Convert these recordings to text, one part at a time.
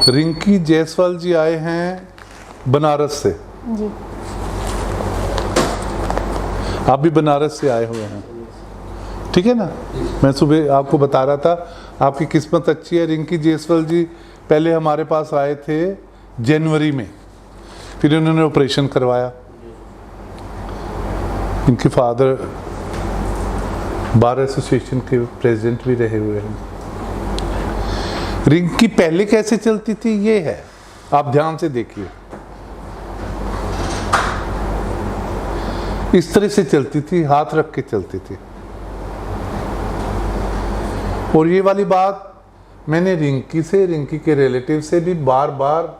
रिंकी जायसवाल जी आए हैं बनारस से। जी। आप भी बनारस से आए हुए हैं, ठीक है ना। मैं सुबह आपको बता रहा था आपकी किस्मत अच्छी है। रिंकी जायसवाल जी पहले हमारे पास आए थे जनवरी में, फिर उन्होंने ऑपरेशन करवाया। इनके फादर बार एसोसिएशन के प्रेसिडेंट भी रहे हुए हैं। रिंकी पहले कैसे चलती थी ये है, आप ध्यान से देखिए। इस तरह से चलती थी, हाथ रख के चलती थी। और ये वाली बात मैंने रिंकी से, रिंकी के रिलेटिव से भी बार बार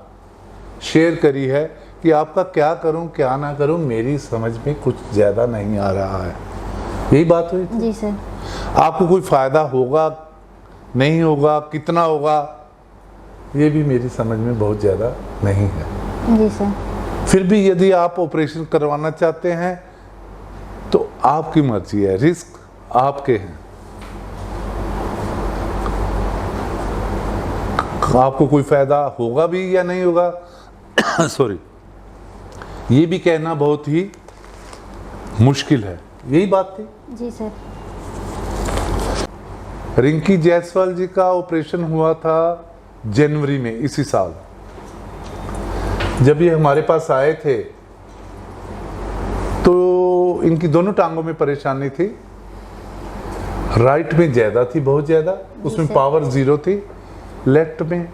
शेयर करी है कि आपका क्या करूं क्या ना करूं, मेरी समझ में कुछ ज़्यादा नहीं आ रहा है। यही बात हुई थी। जी सर। आपको कोई फ़ायदा होगा नहीं होगा, कितना होगा, ये भी मेरी समझ में बहुत ज़्यादा नहीं है। जी सर। फिर भी यदि आप ऑपरेशन करवाना चाहते हैं तो आपकी मर्जी है, रिस्क आपके हैं। आपको कोई फ़ायदा होगा भी या नहीं होगा सॉरी, ये भी कहना बहुत ही मुश्किल है। यही बात थी। जी सर। रिंकी जायसवाल जी का ऑपरेशन हुआ था जनवरी में इसी साल। जब ये हमारे पास आए थे तो इनकी दोनों टांगों में परेशानी थी। राइट में ज़्यादा थी, बहुत ज़्यादा, उसमें पावर 0 थी। लेफ्ट में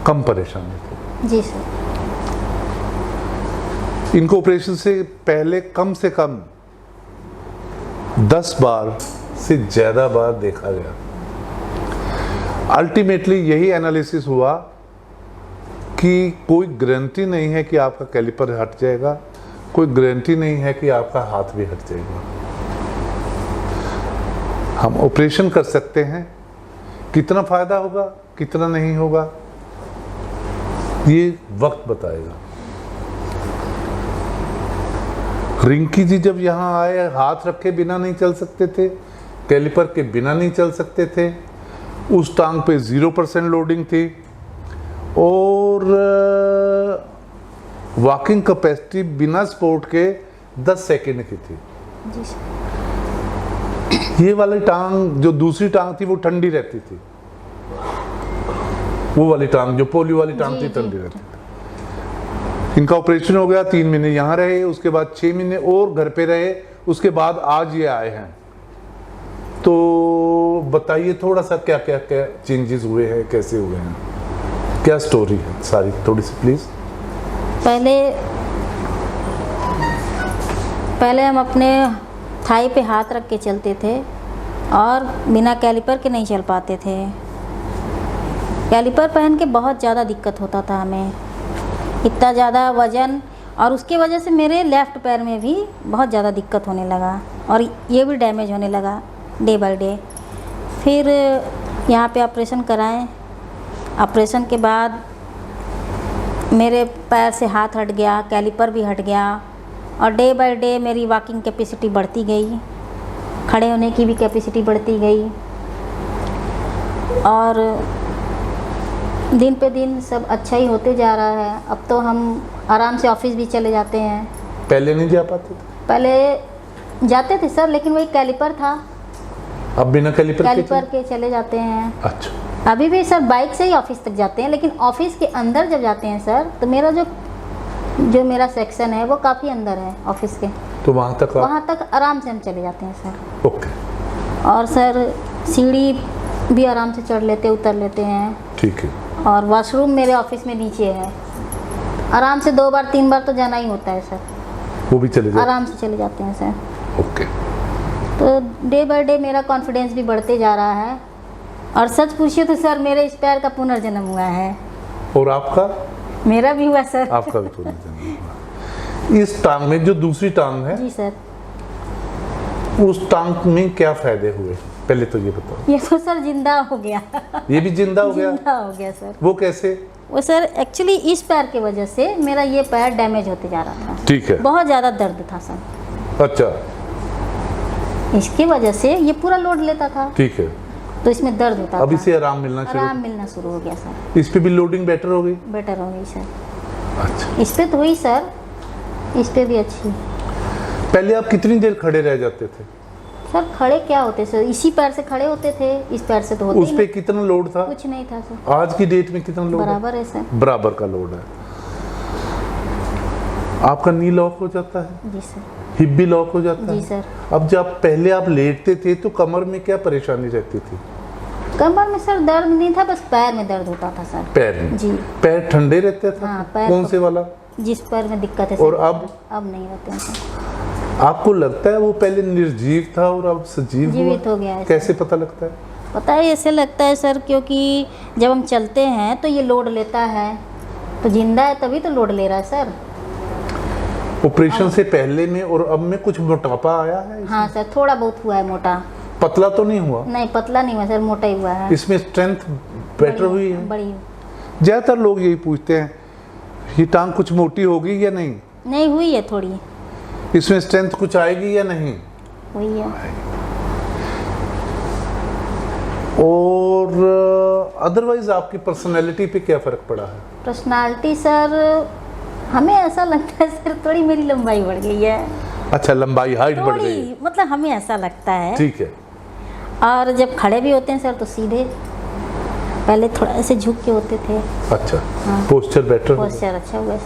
कम परेशानी थी। जी सर। इनको ऑपरेशन से पहले कम से कम 10 बार से ज़्यादा बार देखा गया। अल्टीमेटली यही एनालिसिस हुआ कि कोई गारंटी नहीं है कि आपका कैलिपर हट जाएगा, कोई गारंटी नहीं है कि आपका हाथ भी हट जाएगा। हम ऑपरेशन कर सकते हैं, कितना फ़ायदा होगा कितना नहीं होगा ये वक्त बताएगा। रिंकी जी जब यहाँ आए, हाथ रखे बिना नहीं चल सकते थे, कैलिपर के बिना नहीं चल सकते थे। उस टांग पे 0% लोडिंग थी और वॉकिंग कैपेसिटी बिना सपोर्ट के 10 सेकेंड की थी। जी सर। ये वाली टांग, जो दूसरी टांग थी वो ठंडी रहती थी। वो वाली टांग, जो पोलियो वाली टांग थी, ठंडी रहती थी। इनका ऑपरेशन हो गया, 3 महीने यहाँ रहे, उसके बाद 6 महीने और घर पे रहे, उसके बाद आज ये आए हैं। तो बताइए थोड़ा सा क्या क्या क्या चेंजेस हुए हैं, कैसे हुए हैं, क्या स्टोरी है सारी, थोड़ी सी प्लीज। पहले हम अपने थाई पे हाथ रख के चलते थे और बिना कैलिपर के नहीं चल पाते थे। कैलिपर पहन के बहुत ज़्यादा दिक्कत होता था हमें, इतना ज़्यादा वज़न, और उसके वजह से मेरे लेफ़्ट पैर में भी बहुत ज़्यादा दिक्कत होने लगा और ये भी डैमेज होने लगा डे बाय डे। फिर यहाँ पे ऑपरेशन कराएं। ऑपरेशन के बाद मेरे पैर से हाथ हट गया, कैलिपर भी हट गया और डे बाय डे मेरी वॉकिंग कैपेसिटी बढ़ती गई, खड़े होने की भी कैपेसिटी बढ़ती गई और दिन पे दिन सब अच्छा ही होते जा रहा है। अब तो हम आराम से ऑफिस भी चले जाते हैं। पहले नहीं जा पाते थे? पहले जाते थे सर, लेकिन वही कैलिपर था। अब बिना कैलिपर के चले जाते हैं। अच्छा। अभी भी सर बाइक से ही ऑफिस तक जाते हैं, लेकिन ऑफिस के अंदर जब जाते हैं सर तो मेरा जो मेरा सेक्शन है वो काफ़ी अंदर है ऑफिस के, तो वहाँ तक आराम से हम चले जाते हैं सर। ओके। और सर सीढ़ी भी आराम से चढ़ लेते उतर लेते हैं। ठीक है। और वॉशरूम मेरे ऑफिस में नीचे है, आराम से 2 बार 3 बार तो जाना ही होता है सर। वो भी चले जाते? आराम से चले जाते हैं सर। ओके। तो डे बाय डे मेरा कॉन्फिडेंस भी बढ़ते जा रहा है और सच पूछिए तो सर मेरे इस पैर का पुनर्जन्म हुआ है। और आपका? मेरा भी हुआ सर। आपका भी पुनर्जन्म हुआ। इस टांग में जो दूसरी टांग है, जी सर, उस टांग में क्या फायदे हुए, पहले तो ये बताओ। ये तो सर जिंदा हो गया। ये भी जिंदा हो गया? जिंदा हो गया सर। वो कैसे? वो सर एक्चुअली इस पैर की वजह से मेरा ये पैर डैमेज होते जा रहा था। ठीक है। बहुत ज़्यादा दर्द था सर। अच्छा। इसकी वजह से ये पूरा लोड लेता था। ठीक है। तो इसमें दर्द होता अब था। इसे आराम मिलना आराम मिलना शुरू हो गया सर। शुरू, इस पे भी लोडिंग बेटर हो गई। बेटर हो गई सर। अच्छा, इस पे तो हुई सर, इस पे भी अच्छी। पहले आप कितनी देर खड़े रह जाते थे? सर खड़े क्या होते सर, इसी पैर से खड़े होते थे, इस पैर से तो होते उस ही पे नहीं। कितना लोड था? कुछ नहीं था सर। आज की डेट में कितना लोड है? बराबर है सर। बराबर का लोड है। आपका नी लॉक हो जाता है, जी सर। हिप भी लॉक हो जाता जी है। सर। अब जब पहले आप लेटते थे तो कमर में क्या परेशानी रहती थी? कमर में सर दर्द नहीं था, बस पैर में दर्द होता था सर। पैर में? जी। पैर ठंडे रहते थे? हाँ, पैर कौन तो- से वाला? जिस पैर में दिक्कत है और सर, अब नहीं रहते हैं सर। आपको लगता है वो पहले निर्जीव था और अब सजीव जीवित हुआ? हो गया है सर। कैसे पता लगता है? पता है ऐसे लगता है सर, क्योंकि जब हम चलते हैं तो ये लोड लेता है, तो जिंदा है तभी तो लोड ले रहा है सर। ऑपरेशन से पहले में और अब में कुछ मोटापा आया है? हाँ सर, थोड़ा बहुत हुआ है मोटा। पतला तो नहीं हुआ? नहीं पतला नहीं हुआ सर, मोटा ही हुआ है। इसमें स्ट्रेंथ बेटर हुई है? बड़ी। ज्यादातर लोग यही पूछते हैं, ये टांग कुछ मोटी होगी या नहीं, नहीं हुई है थोड़ी, इसमें स्ट्रेंथ कुछ आएगी या नहीं? हुई है। और अदरवाइज आपकी पर्सनैलिटी पे क्या फर्क पड़ा है? पर्सनालिटी सर, हमें ऐसा लगता है सर थोड़ी मेरी लंबाई बढ़ गई है। अच्छा, लंबाई, हाइट बढ़ गई है। थोड़ी, मतलब हमें ऐसा लगता है। ठीक है। और जब खड़े भी होते हैं सर तो सीधे, पहले थोड़ा ऐसे झुक के होते थे। अच्छा, हाँ। पोस्चर बेटर हो गया। पोस्चर अच्छा हुआ।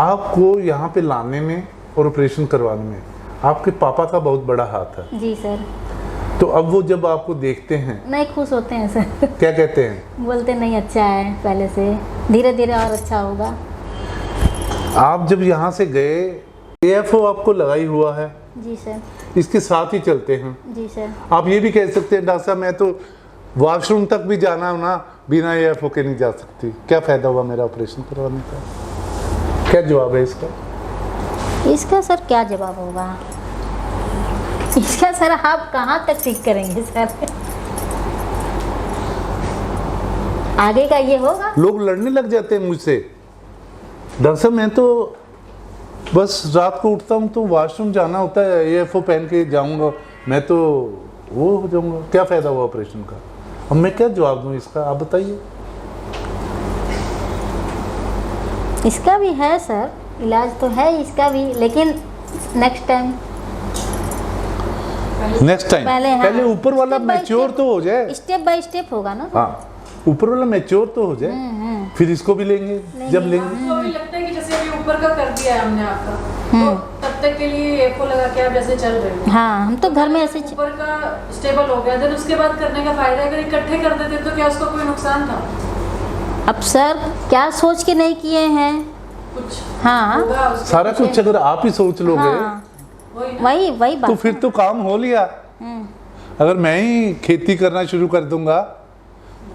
आपको यहाँ पे लाने में और ऑपरेशन करवाने में आपके पापा का बहुत बड़ा हाथ है। जी सर। तो अब वो जब आपको देखते हैं नहीं खुश होते हैं सर। क्या कहते हैं? बोलते नहीं अच्छा है पहले से, धीरे धीरे और अच्छा होगा। आप जब यहाँ से गए, AFO आपको लगाई हुआ है, जी सर। इसके साथ ही चलते हैं। जी सर। आप ये भी कह सकते हैं डॉक्टर साहब मैं तो वॉशरूम तक भी जाना हो ना बिना AFO के नहीं जा सकती, क्या फ़ायदा हुआ मेरा ऑपरेशन करवाने का? क्या जवाब है इसका? इसका सर क्या जवाब होगा? इसका सर आप कहाँ तक ठीक करेंगे सर? आगे का ये होगा। लोग लड़ने लग जाते हैं मुझसे, डॉक्टर साहब मैं तो बस रात को उठता हूँ तो वॉशरूम जाना होता है, AFO पहन के जाऊँगा, मैं तो वो हो जाऊँगा, क्या फ़ायदा हुआ ऑपरेशन का? अब मैं क्या जवाब दूँ इसका, आप बताइए। इसका भी है सर, इलाज तो है इसका भी, लेकिन नेक्स्ट टाइम। नेक्स्ट टाइम पहले ऊपर वाला मैच्योर तो हो जाए, स्टेप बाय स्टेप होगा ना। हाँ ऊपर वाला मैच्योर तो हो जाए, फिर इसको भी लेंगे जब लेंगे। हमको भी लगता है कि जैसे अभी ऊपर का कर दिया है हमने आपका, तो तब तक के लिए AFO लगा के आप जैसे चल रहे हो। हाँ हम तो घर में ऐसे ऊपर का स्टेबल हो गया, देन उसके बाद करने का फायदा है। अगर इकट्ठे कर देते तो क्या उसका कोई नुकसान था? अब सर क्या सोच के नहीं किए हैं। कुछ हाँ होगा उसका? सारा कुछ अगर आप ही सोच लोगे हाँ वही ना? वही तो बात। फिर तो काम हो लिया। अगर मैं ही खेती करना शुरू कर दूंगा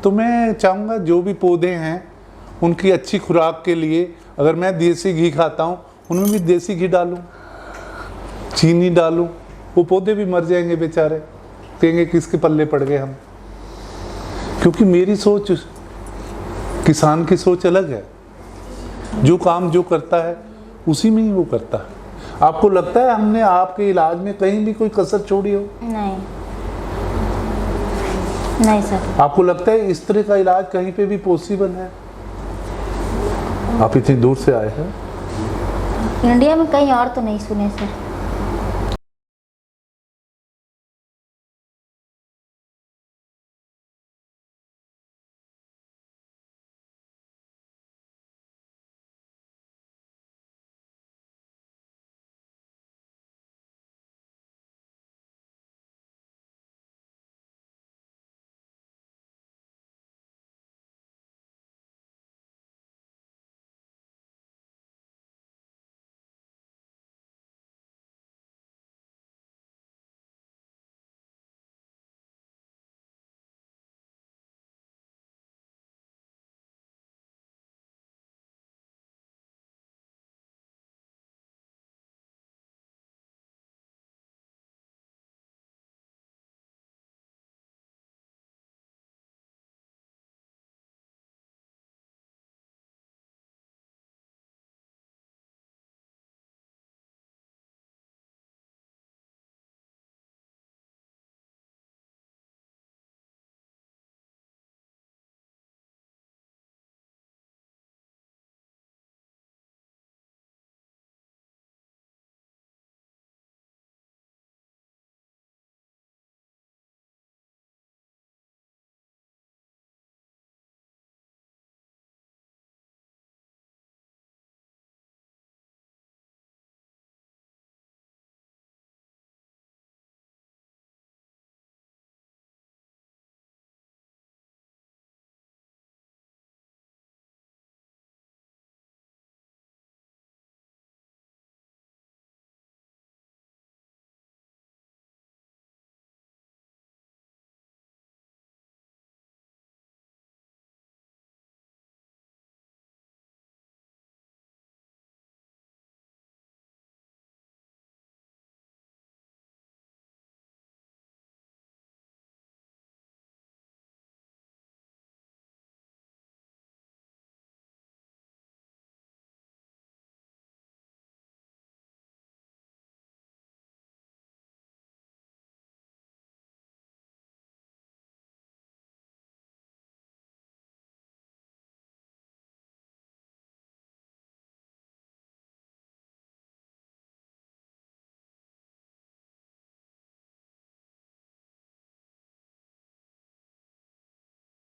तो मैं चाहूँगा जो भी पौधे हैं उनकी अच्छी खुराक के लिए, अगर मैं देसी घी खाता हूँ उनमें भी देसी घी डालूं, चीनी डालूं, वो पौधे भी मर जाएंगे बेचारे, कहेंगे किसके पल्ले पड़ गए हम। क्योंकि मेरी सोच, किसान की सोच अलग है, जो काम जो करता है उसी में ही वो करता है। आपको लगता है हमने आपके इलाज में कहीं भी कोई कसर छोड़ी हो? नहीं सर। आपको लगता है इस तरह का इलाज कहीं पे भी पॉसिबल है? आप इतनी दूर से आए हैं। इंडिया में कहीं और तो नहीं सुने सर।